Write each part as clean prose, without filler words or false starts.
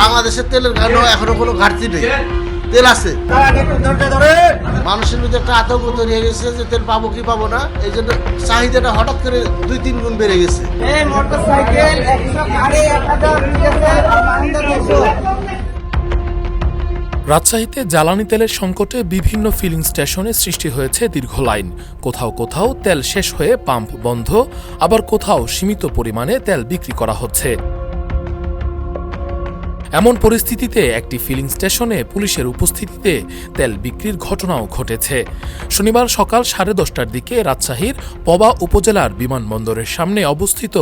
বাংলাদেশের তেলের এখনো কোনো ঘাটতি নেই, তেল আছে। মানুষের মধ্যে একটা আতঙ্ক তৈরি হয়ে গেছে যে তেল পাবো কি পাবো না, এই জন্য চাহিদাটা হঠাৎ করে 2-3 গুণ বেড়ে গেছে। রাজশাহীতে জ্বালানি তেলের সংকটে বিভিন্ন ফিলিং স্টেশনে সৃষ্টি হয়েছে দীর্ঘ লাইন। কোথাও কোথাও তেল শেষ হয়ে পাম্প বন্ধ, আবার কোথাও সীমিত পরিমাণে তেল বিক্রি করা হচ্ছে। এমন পরিস্থিতিতে একটি ফিলিং স্টেশনে পুলিশের উপস্থিতিতে তেল বিক্রির ঘটনাও ঘটেছে। শনিবার সকাল 10:30টার দিকে রাজশাহীর পবা উপজেলার বিমানবন্দরের সামনে অবস্থিত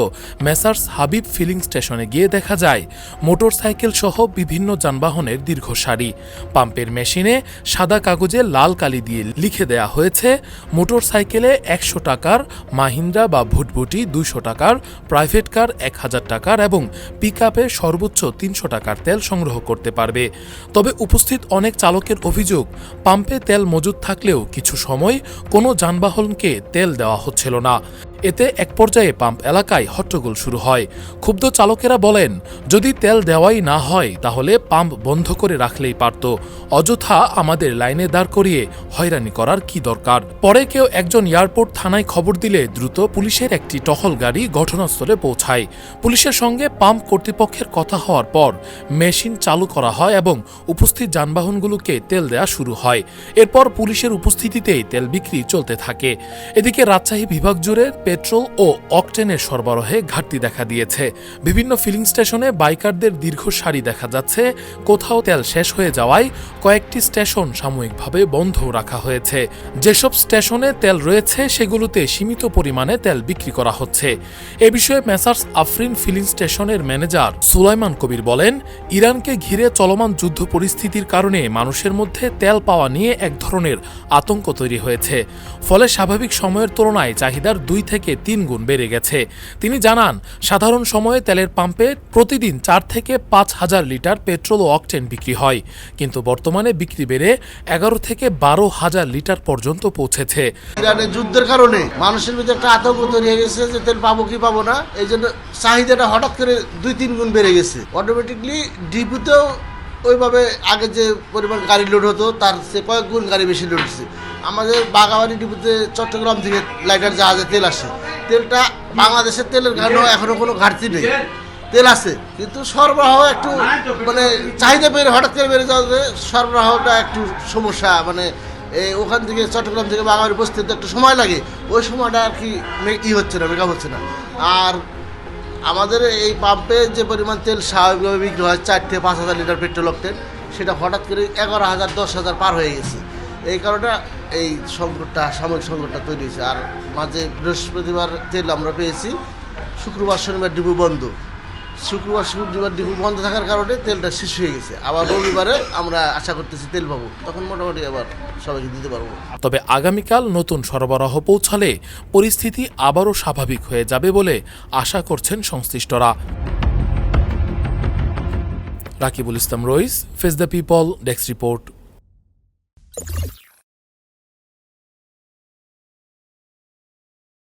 মেসার্স হাবিব ফিলিং স্টেশনে গিয়ে দেখা যায় মোটরসাইকেল সহ বিভিন্ন যানবাহনের দীর্ঘ সারি। পাম্পের মেশিনে সাদা কাগজে লাল কালি দিয়ে লিখে দেয়া হয়েছে মোটরসাইকেলে 100 টাকার, মাহিন্দ্রা বা ভুটভুটি 200 টাকার, প্রাইভেট কার 1000 টাকার এবং পিকআপে সর্বোচ্চ 300 টাকার তেল সংগ্রহ করতে পারবে। তবে উপস্থিত অনেক চালকের অভিযোগ, পাম্পে তেল মজুদ থাকলেও কিছু সময় কোনো যানবাহনকে তেল দেওয়া হচ্ছিল না। এতে এক পর্যায়ে পাম্প এলাকায় হট্টগোল শুরু হয়। ক্ষুব্ধ চালকেরা বলেন, যদি তেল দেওয়াই না হয় তাহলে পাম্প বন্ধ করে রাখলেই পারত, অযথা আমাদের লাইনে দাঁড় করিয়ে হয়রানি করার কি দরকার। পরে কেউ একজন এয়ারপোর্ট থানায় খবর দিলে দ্রুত পুলিশের একটি টহল গাড়ি ঘটনাস্থলে পৌঁছায়। পুলিশের সঙ্গে পাম্প কর্তৃপক্ষের কথা হওয়ার পর মেশিন চালু করা হয় এবং উপস্থিত যানবাহনগুলোকে তেল দেয়া শুরু হয়। এরপর পুলিশের উপস্থিতিতেই তেল বিক্রি চলতে থাকে। এদিকে রাজশাহী বিভাগ জুড়ে পেট্রোল ও অকটেনের সরবরাহে ঘাটতি দেখা দিয়েছে। বিভিন্ন ফিলিং স্টেশনে বাইকারদের দীর্ঘ সারি দেখা যাচ্ছে। কোথাও তেল শেষ হয়ে যাওয়ায় কয়েকটি স্টেশন সাময়িকভাবে বন্ধ রাখা হয়েছে। যেসব স্টেশনে তেল রয়েছে সেগুলোতে সীমিত পরিমাণে তেল বিক্রি করা হচ্ছে। এ বিষয়ে মেসার্স আফরিন ফিলিং স্টেশনের ম্যানেজার সুলাইমান কবির বলেন, ইরানকে ঘিরে চলমান যুদ্ধ পরিস্থিতির কারণে মানুষের মধ্যে তেল পাওয়া নিয়ে এক ধরনের আতঙ্ক তৈরি হয়েছে। ফলে স্বাভাবিক সময়ের তুলনায় চাহিদার 2 থেকে 3 গুণ বেড়ে গেছে। তিনি জানান, সাধারণ সময়ে তেলের পাম্পে প্রতিদিন 4 থেকে 5 হাজার লিটার পেট্রোল ও অকটেন বিক্রি হয়, কিন্তু বর্তমানে বিক্রি বেড়ে 11 থেকে 12 হাজার লিটার পর্যন্ত পৌঁছেছে। ইরানের যুদ্ধের কারণে মানুষের মধ্যে একটা আতঙ্ক তৈরি হয়ে গেছে যে তেল পাবো কি পাবো না, এই জন্য চাহিদাটা হঠাৎ করে 2-3 গুণ বেড়ে গেছে। অটোমেটিকলি ডিপুতেও ওইভাবে আগে যে পরিমাণ গাড়ি লোড হতো তার সে কয়েক গুণ গাড়ি বেশি লোড হচ্ছে। আমাদের বাগাবাড়ি ডিপুতে চট্টগ্রাম থেকে লাইটার জাহাজে তেল আসে। তেলটা বাংলাদেশের তেলের এখনো কোনো ঘাটতি নেই, তেল আছে, কিন্তু সরবরাহ একটু মানে চাহিদা বেড়ে হঠাৎ করে বেড়ে যাওয়াতে সরবরাহটা একটু সমস্যা। মানে ওখান থেকে চট্টগ্রাম থেকে বাগাবাড়ি বসতে একটু সময় লাগে, ওই সময়টা আর কি হচ্ছে না, মেকআপ হচ্ছে না। আর আমাদের এই পাম্পে যে পরিমাণ তেল স্বাভাবিকভাবে বিক্রি হয় 4 থেকে 5 হাজার লিটার পেট্রোল অকটেন, সেটা হঠাৎ করে 11,000 10,000 পার হয়ে গেছে। এই কারণে এই সংকটটা, সাময়িক সংকটটা তৈরি হয়েছে। আর মাঝে বৃহস্পতিবার তেল আমরা পেয়েছি, শুক্রবার শনিবার ডিপো বন্ধ। শুক্রবার শনিবার ডিপো বন্ধ থাকার কারণে তেলটা শেষ হয়ে গেছে। আবার রবিবারে আমরা আশা করতেছি তেল পাবো, তখন মোটামুটি আবার সবাইকে দিতে পারবো। তবে আগামীকাল নতুন সরবরাহ পৌঁছালে পরিস্থিতি আবারও স্বাভাবিক হয়ে যাবে বলে আশা করছেন সংশ্লিষ্টরা। Rakibul Islam Rais, Face the People, desk report.